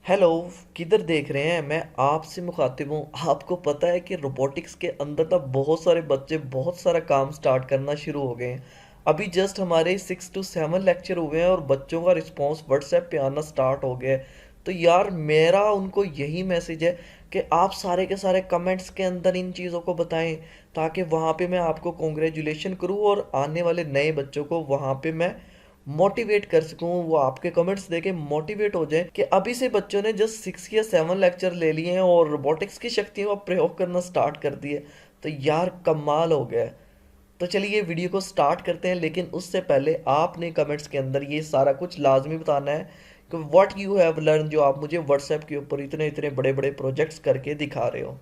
Hello. किधर देख रहे हैं? मैं आपसे मुखातिब हूँ। आपको पता है कि रोबोटिक्स के अंदर ना बहुत सारे बच्चे बहुत सारा काम स्टार्ट करना शुरू हो गए हैं। अभी जस्ट हमारे 6 to 7 लेक्चर हुए हैं और बच्चों का रिस्पांस व्हाट्सएप पे आना स्टार्ट हो गया है। तो यार मेरा उनको यही मैसेज है कि आप सारे के सारे कमेंट्स के अंदर इन चीज़ों को बताएं, ताकि वहाँ पे मैं आपको कॉन्ग्रेचुलेशन करूँ और आने वाले नए बच्चों को वहाँ पे मैं मोटिवेट कर सकूं, वो आपके कमेंट्स देके मोटिवेट हो जाए कि अभी से बच्चों ने जस्ट 6 या 7 लेक्चर ले लिए हैं और रोबोटिक्स की शक्तियों का प्रयोग करना स्टार्ट कर दिए। तो यार कमाल हो गया है। तो चलिए वीडियो को स्टार्ट करते हैं, लेकिन उससे पहले आपने कमेंट्स के अंदर ये सारा कुछ लाजमी बताना है कि व्हाट यू हैव लर्न, जो आप मुझे व्हाट्सएप के ऊपर इतने इतने बड़े बड़े प्रोजेक्ट्स करके दिखा रहे हो।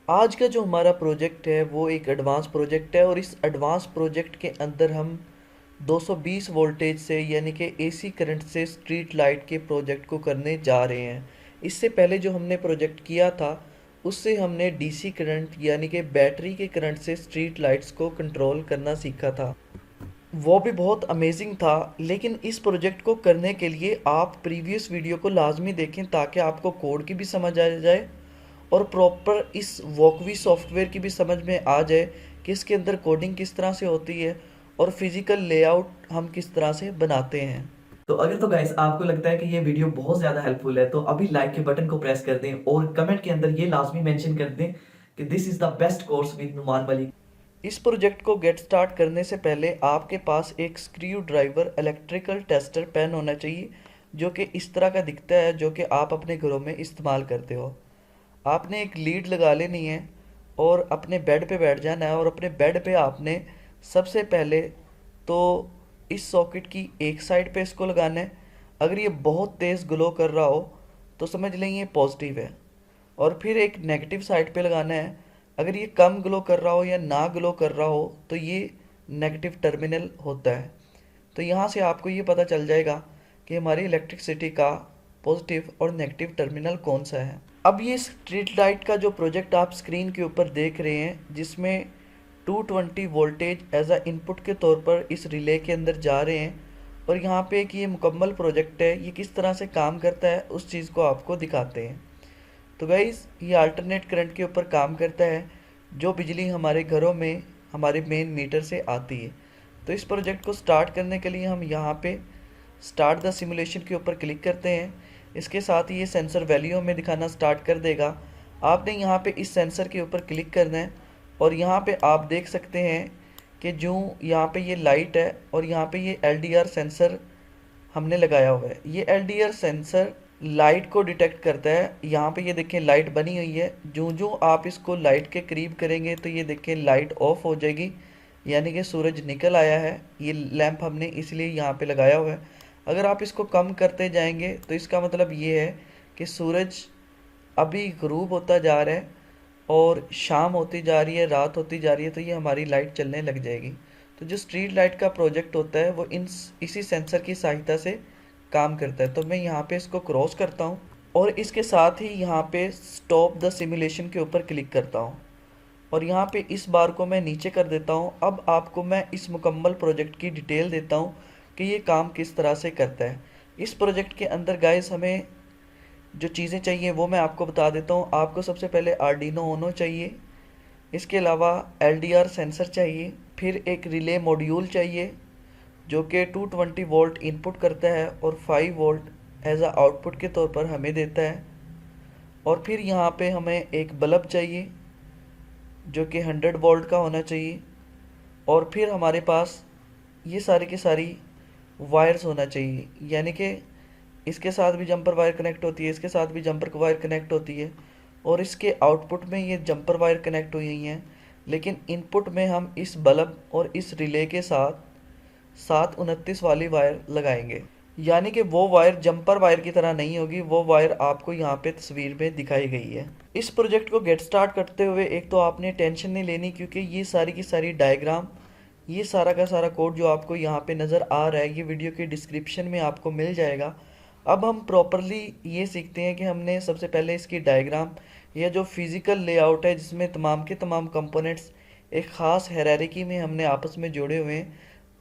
आज का जो हमारा प्रोजेक्ट है वो एक एडवांस प्रोजेक्ट है और इस एडवांस प्रोजेक्ट के अंदर हम 220 वोल्टेज से यानी कि एसी करंट से स्ट्रीट लाइट के प्रोजेक्ट को करने जा रहे हैं। इससे पहले जो हमने प्रोजेक्ट किया था उससे हमने डीसी करंट यानी कि बैटरी के करंट से स्ट्रीट लाइट्स को कंट्रोल करना सीखा था। वो भी बहुत अमेजिंग था। लेकिन इस प्रोजेक्ट को करने के लिए आप प्रीवियस वीडियो को लाजमी देखें ताकि आपको कोड की भी समझ आ जाए और प्रॉपर इस वॉकवी सॉफ्टवेयर की भी समझ में आ जाए कि इसके अंदर कोडिंग किस तरह से होती है और फिजिकल लेआउट हम किस तरह से बनाते हैं। तो अगर तो गाइस आपको लगता है कि ये वीडियो बहुत ज़्यादा हेल्पफुल है तो अभी लाइक के बटन को प्रेस कर दें और कमेंट के अंदर ये लाजमी मेंशन कर दें कि this is the best course with Numan Malik. इस प्रोजेक्ट को गेट स्टार्ट करने से पहले आपके पास एक screwdriver electrical tester pen होना चाहिए, जो कि इस तरह का दिखता है, जो कि आप अपने घरों में इस्तेमाल करते हो। आपने एक लीड लगा लेनी है और अपने बेड पे बैठ जाना है और अपने बेड पे आपने सबसे पहले तो इस सॉकेट की एक साइड पे इसको लगाना है। अगर ये बहुत तेज़ ग्लो कर रहा हो तो समझ लें ये पॉजिटिव है, और फिर एक नेगेटिव साइड पे लगाना है। अगर ये कम ग्लो कर रहा हो या ना ग्लो कर रहा हो तो ये नेगेटिव टर्मिनल होता है। तो यहाँ से आपको ये पता चल जाएगा कि हमारी इलेक्ट्रिसिटी का पॉजिटिव और नेगेटिव टर्मिनल कौन सा है। अब ये स्ट्रीट लाइट का जो प्रोजेक्ट आप स्क्रीन के ऊपर देख रहे हैं, जिसमें 220 वोल्टेज एज अ इनपुट के तौर पर इस रिले के अंदर जा रहे हैं, और यहाँ पे एक ये मुकम्मल प्रोजेक्ट है, ये किस तरह से काम करता है उस चीज़ को आपको दिखाते हैं। तो गाइस ये अल्टरनेट करंट के ऊपर काम करता है, जो बिजली हमारे घरों में हमारे मेन मीटर से आती है। तो इस प्रोजेक्ट को स्टार्ट करने के लिए हम यहाँ पे स्टार्ट द सिमुलेशन के ऊपर क्लिक करते हैं। इसके साथ ही ये सेंसर वैल्यू हमें दिखाना स्टार्ट कर देगा। आपने यहाँ पे इस सेंसर के ऊपर क्लिक करना है और यहाँ पे आप देख सकते हैं कि जो यहाँ पे ये लाइट है और यहाँ पे ये एलडीआर सेंसर हमने लगाया हुआ है। ये एलडीआर सेंसर लाइट को डिटेक्ट करता है। यहाँ पे ये देखें लाइट बनी हुई है, जो जो आप इसको लाइट के करीब करेंगे तो ये देखें लाइट ऑफ हो जाएगी, यानी कि सूरज निकल आया है। ये लैंप हमने इसलिए यहाँ पे लगाया हुआ है। अगर आप इसको कम करते जाएंगे तो इसका मतलब ये है कि सूरज अभी गुरूब होता जा रहा है और शाम होती जा रही है, रात होती जा रही है, तो ये हमारी लाइट चलने लग जाएगी। तो जो स्ट्रीट लाइट का प्रोजेक्ट होता है वो इसी सेंसर की सहायता से काम करता है। तो मैं यहाँ पे इसको क्रॉस करता हूँ और इसके साथ ही यहाँ पे स्टॉप द सिमुलेशन के ऊपर क्लिक करता हूँ और यहाँ पे इस बार को मैं नीचे कर देता हूँ। अब आपको मैं इस मुकम्मल प्रोजेक्ट की डिटेल देता हूँ कि ये काम किस तरह से करता है। इस प्रोजेक्ट के अंदर गाइस हमें जो चीज़ें चाहिए वो मैं आपको बता देता हूँ। आपको सबसे पहले आर्डिनो ओनो चाहिए, इसके अलावा एलडीआर सेंसर चाहिए, फिर एक रिले मॉड्यूल चाहिए जो कि 220 वोल्ट इनपुट करता है और 5 वोल्ट एज अ आउटपुट के तौर पर हमें देता है। और फिर यहाँ पे हमें एक बल्ब चाहिए जो कि 100 वोल्ट का होना चाहिए, और फिर हमारे पास ये सारी की सारी वायर्स होना चाहिए, यानी कि इसके साथ भी जंपर वायर कनेक्ट होती है, इसके साथ भी जंपर वायर कनेक्ट होती है, और इसके आउटपुट में ये जंपर वायर कनेक्ट हुई हैं। लेकिन इनपुट में हम इस बल्ब और इस रिले के साथ 729 वाली वायर लगाएंगे, यानी कि वो वायर जंपर वायर की तरह नहीं होगी, वो वायर आपको यहाँ पे तस्वीर में दिखाई गई है। इस प्रोजेक्ट को गेट स्टार्ट करते हुए एक तो आपने टेंशन नहीं लेनी, क्योंकि ये सारी की सारी डायग्राम, ये सारा का सारा कोड जो आपको यहाँ पे नज़र आ रहा है ये वीडियो के डिस्क्रिप्शन में आपको मिल जाएगा। अब हम प्रॉपरली ये सीखते हैं कि हमने सबसे पहले इसकी डायग्राम या जो फिज़िकल लेआउट है जिसमें तमाम के तमाम कंपोनेंट्स एक ख़ास हायरार्की में हमने आपस में जोड़े हुए हैं,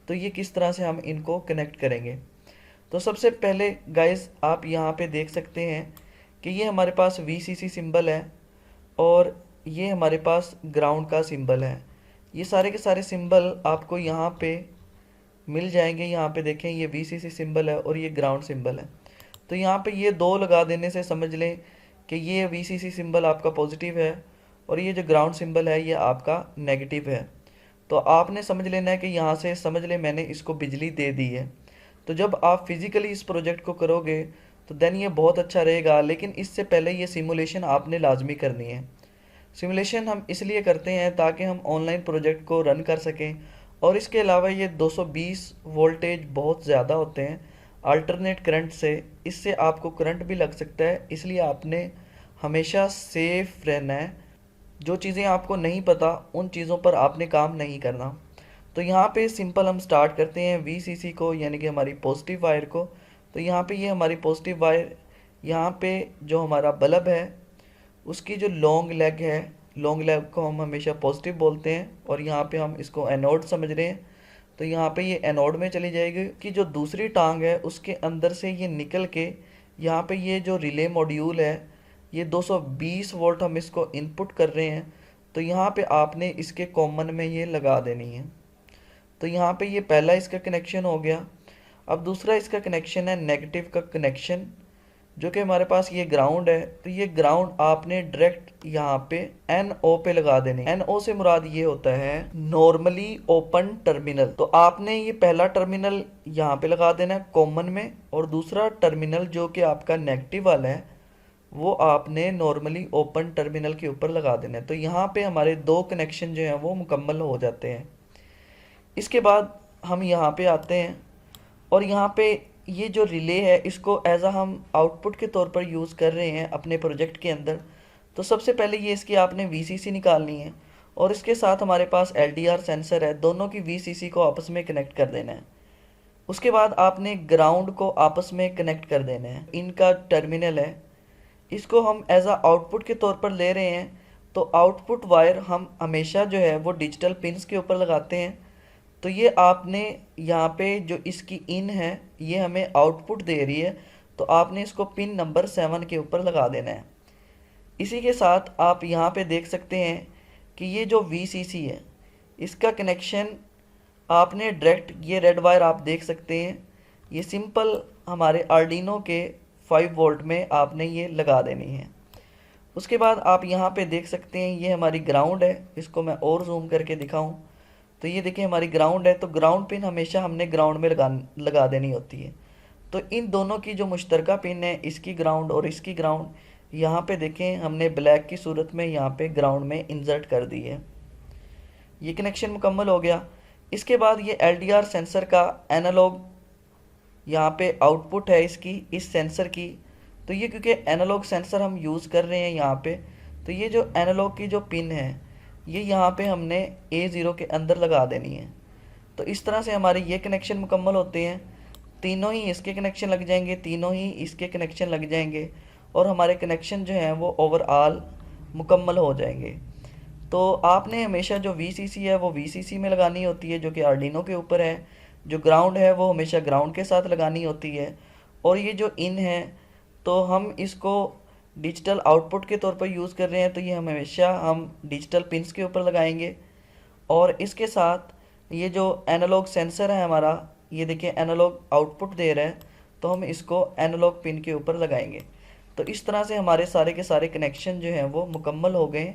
तो ये किस तरह से हम इनको कनेक्ट करेंगे। तो सबसे पहले गाइस आप यहाँ पे देख सकते हैं कि ये हमारे पास VCC सिंबल है और ये हमारे पास ग्राउंड का सिंबल है। ये सारे के सारे सिंबल आपको यहाँ पे मिल जाएंगे। यहाँ पे देखें ये VCC सिंबल है और ये ग्राउंड सिंबल है। तो यहाँ पे ये दो लगा देने से समझ लें कि ये VCC सिंबल आपका पॉजिटिव है और ये जो ग्राउंड सिंबल है ये आपका नेगेटिव है। तो आपने समझ लेना है कि यहाँ से समझ लें मैंने इसको बिजली दे दी है। तो जब आप फिज़िकली इस प्रोजेक्ट को करोगे तो देन ये बहुत अच्छा रहेगा, लेकिन इससे पहले ये सिमुलेशन आपने लाजमी करनी है। सिमुलेशन हम इसलिए करते हैं ताकि हम ऑनलाइन प्रोजेक्ट को रन कर सकें, और इसके अलावा ये 220 वोल्टेज बहुत ज़्यादा होते हैं अल्टरनेट करंट से, इससे आपको करंट भी लग सकता है। इसलिए आपने हमेशा सेफ रहना है। जो चीज़ें आपको नहीं पता उन चीज़ों पर आपने काम नहीं करना। तो यहाँ पे सिंपल हम स्टार्ट करते हैं VCC को, यानी कि हमारी पॉजिटिव वायर को। तो यहाँ पे ये हमारी पॉजिटिव वायर, यहाँ पे जो हमारा बल्ब है उसकी जो लॉन्ग लेग है, लॉन्ग लेग को हम हमेशा पॉजिटिव बोलते हैं, और यहाँ पे हम इसको एनोड समझ रहे हैं। तो यहाँ पे ये एनोड में चली जाएगी कि जो दूसरी टांग है उसके अंदर से ये निकल के यहाँ पे ये जो रिले मॉड्यूल है ये 220 वोल्ट हम इसको इनपुट कर रहे हैं। तो यहाँ पे आपने इसके कॉमन में ये लगा देनी है। तो यहाँ पे ये पहला इसका कनेक्शन हो गया। अब दूसरा इसका कनेक्शन है नेगेटिव का कनेक्शन, जो कि हमारे पास ये ग्राउंड है। तो ये ग्राउंड आपने डायरेक्ट यहाँ पे NO पे लगा देनी। NO से मुराद ये होता है नॉर्मली ओपन टर्मिनल। तो आपने ये पहला टर्मिनल यहाँ पे लगा देना है कॉमन में, और दूसरा टर्मिनल जो कि आपका नेगेटिव वाला है वो आपने नॉर्मली ओपन टर्मिनल के ऊपर लगा देना है। तो यहाँ पे हमारे दो कनेक्शन जो हैं वो मुकम्मल हो जाते हैं। इसके बाद हम यहाँ पे आते हैं और यहाँ पे ये जो रिले है इसको एज आ हम आउटपुट के तौर पर यूज़ कर रहे हैं अपने प्रोजेक्ट के अंदर। तो सबसे पहले ये इसकी आपने VCC निकालनी है और इसके साथ हमारे पास LDR सेंसर है, दोनों की VCC को आपस में कनेक्ट कर देना है। उसके बाद आपने ग्राउंड को आपस में कनेक्ट कर देना है। इनका टर्मिनल है, इसको हम एज आ आउटपुट के तौर पर ले रहे हैं। तो आउटपुट वायर हम हमेशा जो है वो डिजिटल पिन्स के ऊपर लगाते हैं। तो ये आपने यहाँ पे जो इसकी इन है ये हमें आउटपुट दे रही है, तो आपने इसको पिन नंबर 7 के ऊपर लगा देना है। इसी के साथ आप यहाँ पे देख सकते हैं कि ये जो VCC है इसका कनेक्शन आपने डायरेक्ट, ये रेड वायर आप देख सकते हैं, ये सिंपल हमारे आर्डिनो के 5 वोल्ट में आपने ये लगा देनी है। उसके बाद आप यहाँ पे देख सकते हैं ये हमारी ग्राउंड है। इसको मैं और जूम करके दिखाऊं तो ये देखिए हमारी ग्राउंड है। तो ग्राउंड पिन हमेशा हमने ग्राउंड में लगा देनी होती है। तो इन दोनों की जो मुश्तरका पिन है, इसकी ग्राउंड और इसकी ग्राउंड, यहाँ पे देखें हमने ब्लैक की सूरत में यहाँ पे ग्राउंड में इंसर्ट कर दी है। ये कनेक्शन मुकम्मल हो गया। इसके बाद ये LDR सेंसर का एनालॉग यहाँ पे आउटपुट है इसकी, इस सेंसर की। तो ये क्योंकि एनालॉग सेंसर हम यूज़ कर रहे हैं यहाँ पे, तो ये जो एनालॉग की जो पिन है ये यहाँ पे हमने A0 के अंदर लगा देनी है। तो इस तरह से हमारे ये कनेक्शन मुकम्मल होते हैं। तीनों ही इसके कनेक्शन लग जाएंगे, तीनों ही इसके कनेक्शन लग जाएंगे, और हमारे कनेक्शन जो हैं वो ओवरऑल मुकम्मल हो जाएंगे। तो आपने हमेशा जो VCC है वो VCC में लगानी होती है, जो कि आर्डिनो के ऊपर है। जो ग्राउंड है वो हमेशा ग्राउंड के साथ लगानी होती है। और ये जो इन है तो हम इसको डिजिटल आउटपुट के तौर पर यूज़ कर रहे हैं, तो ये हमेशा हम डिजिटल पिन्स के ऊपर लगाएंगे। और इसके साथ ये जो एनालॉग सेंसर है हमारा, ये देखिए एनालॉग आउटपुट दे रहा है, तो हम इसको एनालॉग पिन के ऊपर लगाएंगे। तो इस तरह से हमारे सारे के सारे कनेक्शन जो हैं वो मुकम्मल हो गए।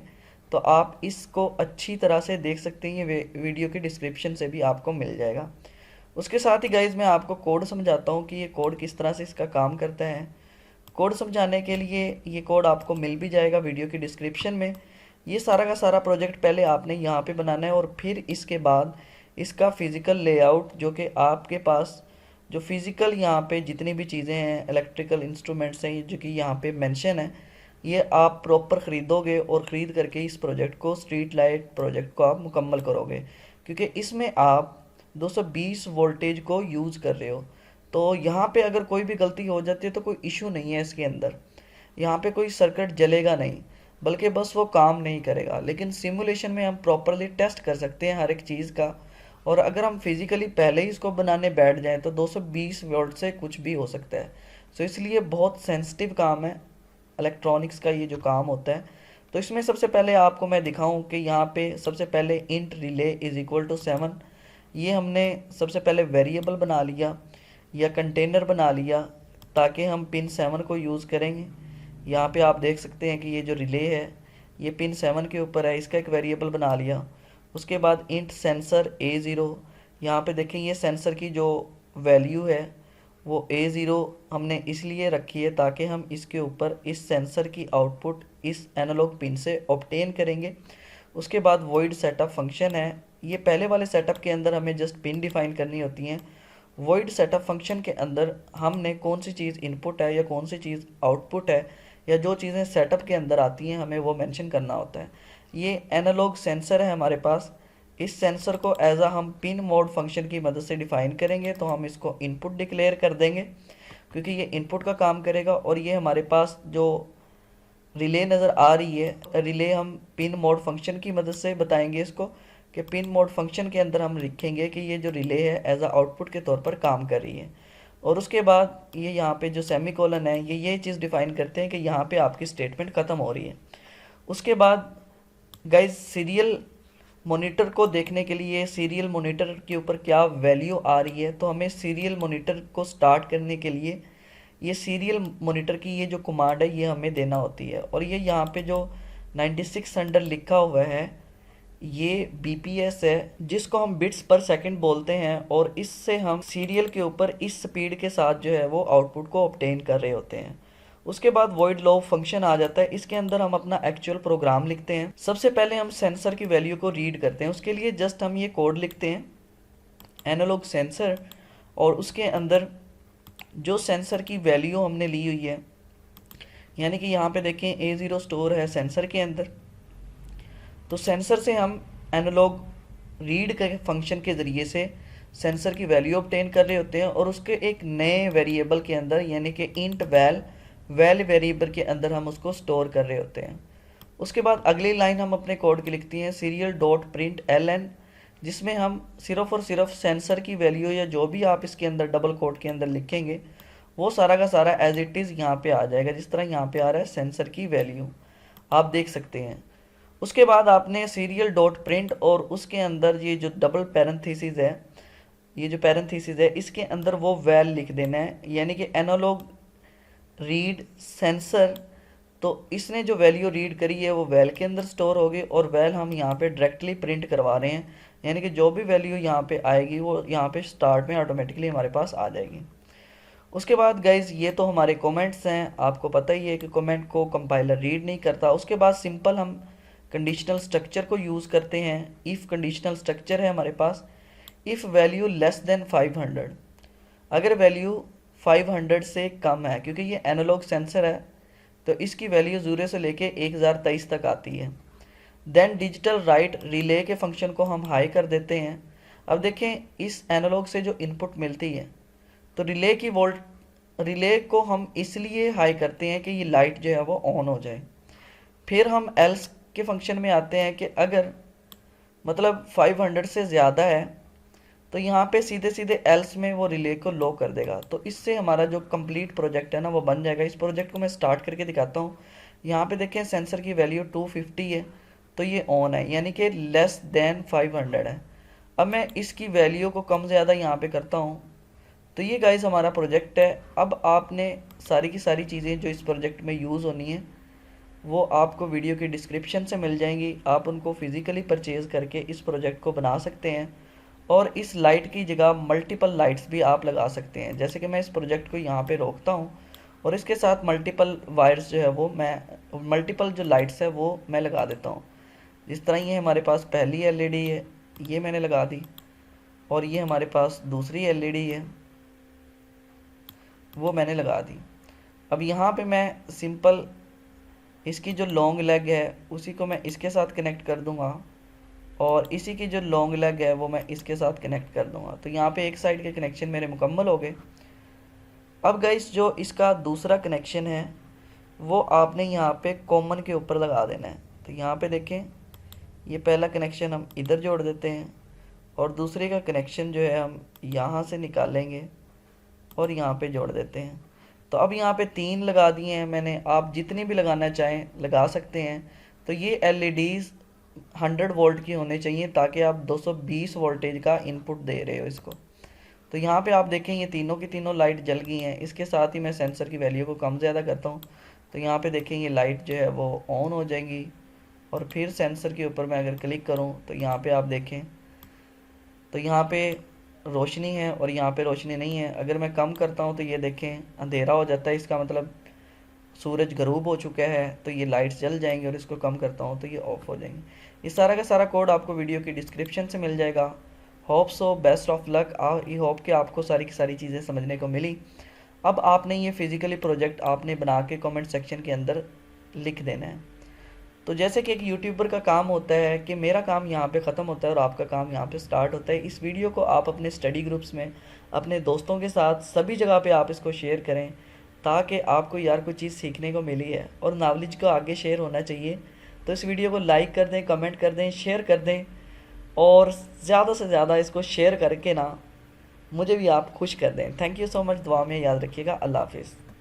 तो आप इसको अच्छी तरह से देख सकते हैं, ये वीडियो की डिस्क्रिप्शन से भी आपको मिल जाएगा। उसके साथ ही गाइज़ मैं आपको कोड समझाता हूँ कि ये कोड किस तरह से इसका काम करता है। कोड समझाने के लिए ये कोड आपको मिल भी जाएगा वीडियो की डिस्क्रिप्शन में। ये सारा का सारा प्रोजेक्ट पहले आपने यहाँ पे बनाना है, और फिर इसके बाद इसका फ़िज़िकल लेआउट, जो कि आपके पास जो फ़िज़िकल यहाँ पे जितनी भी चीज़ें हैं, इलेक्ट्रिकल इंस्ट्रूमेंट्स हैं जो कि यहाँ पे मेंशन है, ये आप प्रॉपर ख़रीदोगे और ख़रीद करके इस प्रोजेक्ट को, स्ट्रीट लाइट प्रोजेक्ट को आप मुकम्मल करोगे, क्योंकि इसमें आप 220 वोल्टेज को यूज़ कर रहे हो। तो यहाँ पे अगर कोई भी गलती हो जाती है तो कोई इशू नहीं है इसके अंदर, यहाँ पे कोई सर्किट जलेगा नहीं, बल्कि बस वो काम नहीं करेगा। लेकिन सिमुलेशन में हम प्रॉपरली टेस्ट कर सकते हैं हर एक चीज़ का, और अगर हम फिज़िकली पहले ही इसको बनाने बैठ जाएं तो 220 वोल्ट से कुछ भी हो सकता है। सो इसलिए बहुत सेंसिटिव काम है इलेक्ट्रॉनिक्स का ये जो काम होता है। तो इसमें सबसे पहले आपको मैं दिखाऊं कि यहाँ पे सबसे पहले int relay is equal to 7, ये हमने सबसे पहले वेरिएबल बना लिया या कंटेनर बना लिया ताकि हम पिन 7 को यूज़ करेंगे। यहाँ पे आप देख सकते हैं कि ये जो रिले है ये पिन 7 के ऊपर है, इसका एक वेरिएबल बना लिया। उसके बाद इंट सेंसर A0, यहाँ पे देखें ये सेंसर की जो वैल्यू है वो A0 हमने इसलिए रखी है ताकि हम इसके ऊपर इस सेंसर की आउटपुट इस एनालॉग पिन से ऑब्टेन करेंगे। उसके बाद वॉइड सेटअप फंक्शन है, ये पहले वाले सेटअप के अंदर हमें जस्ट पिन डिफाइन करनी होती हैं। वॉइड सेटअप फंक्शन के अंदर हमने कौन सी चीज़ इनपुट है या कौन सी चीज़ आउटपुट है या जो चीज़ें सेटअप के अंदर आती हैं हमें वो मेंशन करना होता है। ये एनालॉग सेंसर है हमारे पास, इस सेंसर को एज आ हम पिन मोड फंक्शन की मदद से डिफ़ाइन करेंगे। तो हम इसको इनपुट डिक्लेयर कर देंगे क्योंकि ये इनपुट का काम करेगा। और ये हमारे पास जो रिले नज़र आ रही है, रिले हम पिन मोड फंक्शन की मदद से बताएंगे इसको कि पिन मोड फंक्शन के अंदर हम लिखेंगे कि ये जो रिले है एज आ आउटपुट के तौर पर काम कर रही है। और उसके बाद ये यहाँ पे जो सेमीकोलन है ये चीज़ डिफ़ाइन करते हैं कि यहाँ पे आपकी स्टेटमेंट ख़त्म हो रही है। उसके बाद गाइज सीरियल मॉनिटर को देखने के लिए सीरियल मॉनिटर के ऊपर क्या वैल्यू आ रही है, तो हमें सीरियल मॉनिटर को स्टार्ट करने के लिए ये सीरियल मॉनिटर की ये जो कमांड है ये हमें देना होती है। और ये यहाँ पे जो 9600 लिखा हुआ है ये BPS है जिसको हम बिट्स पर सेकंड बोलते हैं। और इससे हम सीरियल के ऊपर इस स्पीड के साथ जो है वो आउटपुट को ऑब्टेन कर रहे होते हैं। उसके बाद वॉइड लॉ फंक्शन आ जाता है, इसके अंदर हम अपना एक्चुअल प्रोग्राम लिखते हैं। सबसे पहले हम सेंसर की वैल्यू को रीड करते हैं, उसके लिए जस्ट हम ये कोड लिखते हैं एनालॉग सेंसर, और उसके अंदर जो सेंसर की वैल्यू हमने ली हुई है यानी कि यहाँ पे देखें A0 स्टोर है सेंसर के अंदर, तो सेंसर से हम एनालॉग रीड के फंक्शन के ज़रिए से सेंसर की वैल्यू ऑब्टेन कर रहे होते हैं और उसके एक नए वेरिएबल के अंदर यानी कि इंट वैल वेरिएबल के अंदर हम उसको स्टोर कर रहे होते हैं। उसके बाद अगली लाइन हम अपने कोड की लिखती हैं सीरियल डॉट प्रिंट LN, जिसमें हम सिर्फ और सिर्फ सेंसर की वैल्यू या जो भी आप इसके अंदर डबल कोड के अंदर लिखेंगे वो सारा का सारा एज इट इज़ यहाँ पे आ जाएगा, जिस तरह यहाँ पे आ रहा है सेंसर की वैल्यू आप देख सकते हैं। उसके बाद आपने सीरियल डॉट प्रिंट और उसके अंदर ये जो डबल पैरेंथेसिस है, ये जो पैरेंथेसिस है इसके अंदर वो वैल लिख देना है यानी कि एनालॉग रीड सेंसर। तो इसने जो वैल्यू रीड करी है वो वैल के अंदर स्टोर होगी और वैल हम यहाँ पे डायरेक्टली प्रिंट करवा रहे हैं यानी कि जो भी वैल्यू यहाँ पे आएगी वो यहाँ पे स्टार्ट में ऑटोमेटिकली हमारे पास आ जाएगी। उसके बाद गाइज ये तो हमारे कमेंट्स हैं, आपको पता ही है कि कमेंट को कंपाइलर रीड नहीं करता। उसके बाद सिंपल हम कंडीशनल स्ट्रक्चर को यूज़ करते हैं। इफ़ कंडीशनल स्ट्रक्चर है हमारे पास, इफ़ वैल्यू लेस देन 500, अगर वैल्यू 500 से कम है, क्योंकि ये एनालॉग सेंसर है तो इसकी वैल्यू 0 से लेके 1023 तक आती है। देन डिजिटल राइट रिले के फंक्शन को हम हाई कर देते हैं। अब देखें इस एनालॉग से जो इनपुट मिलती है तो रिले को हम इसलिए हाई करते हैं कि ये लाइट जो है वो ऑन हो जाए। फिर हम एल्स के फंक्शन में आते हैं कि अगर मतलब 500 से ज़्यादा है तो यहाँ पे सीधे सीधे एल्स में वो रिले को लो कर देगा। तो इससे हमारा जो कंप्लीट प्रोजेक्ट है ना वो बन जाएगा। इस प्रोजेक्ट को मैं स्टार्ट करके दिखाता हूँ। यहाँ पे देखें सेंसर की वैल्यू 250 है तो ये ऑन है यानी कि लेस देन 500 है। अब मैं इसकी वैल्यू को कम ज़्यादा यहाँ पे करता हूँ तो ये गाइस हमारा प्रोजेक्ट है। अब आपने सारी की सारी चीज़ें जो इस प्रोजेक्ट में यूज़ होनी है वो आपको वीडियो की डिस्क्रिप्शन से मिल जाएंगी। आप उनको फिज़िकली परचेज़ करके इस प्रोजेक्ट को बना सकते हैं और इस लाइट की जगह मल्टीपल लाइट्स भी आप लगा सकते हैं। जैसे कि मैं इस प्रोजेक्ट को यहाँ पे रोकता हूँ और इसके साथ मल्टीपल वायर्स जो है वो मल्टीपल जो लाइट्स है वो मैं लगा देता हूँ। जिस तरह ये हमारे पास पहली LED है ये मैंने लगा दी और ये हमारे पास दूसरी LED है वो मैंने लगा दी। अब यहाँ पे मैं सिंपल इसकी जो लॉन्ग लेग है उसी को मैं इसके साथ कनेक्ट कर दूँगा और इसी की जो लॉन्ग लेग है वो मैं इसके साथ कनेक्ट कर दूँगा। तो यहाँ पे एक साइड के कनेक्शन मेरे मुकम्मल हो गए। अब गाइस जो इसका दूसरा कनेक्शन है वो आपने यहाँ पे कॉमन के ऊपर लगा देना है। तो यहाँ पे देखें ये पहला कनेक्शन हम इधर जोड़ देते हैं और दूसरे का कनेक्शन जो है हम यहाँ से निकालेंगे और यहाँ पे जोड़ देते हैं। तो अब यहाँ पे 3 लगा दिए हैं मैंने, आप जितनी भी लगाना चाहें लगा सकते हैं। तो ये LEDs 100 वोल्ट की होने चाहिए ताकि आप 220 वोल्टेज का इनपुट दे रहे हो इसको। तो यहाँ पे आप देखें ये तीनों की तीनों लाइट जल गई हैं। इसके साथ ही मैं सेंसर की वैल्यू को कम ज़्यादा करता हूँ, तो यहाँ पे देखें ये लाइट जो है वो ऑन हो जाएंगी। और फिर सेंसर के ऊपर मैं अगर क्लिक करूँ तो यहाँ पे आप देखें तो यहाँ पे रोशनी है और यहाँ पे रोशनी नहीं है। अगर मैं कम करता हूँ तो ये देखें अंधेरा हो जाता है, इसका मतलब सूरज गरूब हो चुका है। तो ये लाइट्स जल जाएंगी और इसको कम करता हूँ तो ये ऑफ हो जाएंगी। ये सारा का सारा कोड आपको वीडियो की डिस्क्रिप्शन से मिल जाएगा। Hope so, best of luck. I hope कि आपको सारी की सारी चीज़ें समझने को मिली। अब आपने ये फिज़िकली प्रोजेक्ट आपने बना के कमेंट सेक्शन के अंदर लिख देना है। तो जैसे कि एक यूट्यूबर का काम होता है कि मेरा काम यहाँ पे ख़त्म होता है और आपका काम यहाँ पे स्टार्ट होता है। इस वीडियो को आप अपने स्टडी ग्रुप्स में, अपने दोस्तों के साथ, सभी जगह पे आप इसको शेयर करें ताकि आपको यार कोई चीज़ सीखने को मिली है और नॉलेज को आगे शेयर होना चाहिए। तो इस वीडियो को लाइक कर दें, कमेंट कर दें, शेयर कर दें और ज़्यादा से ज़्यादा इसको शेयर करके ना मुझे भी आप खुश कर दें। Thank you so much. दुआ में याद रखिएगा। अल्लाह हाफिज़।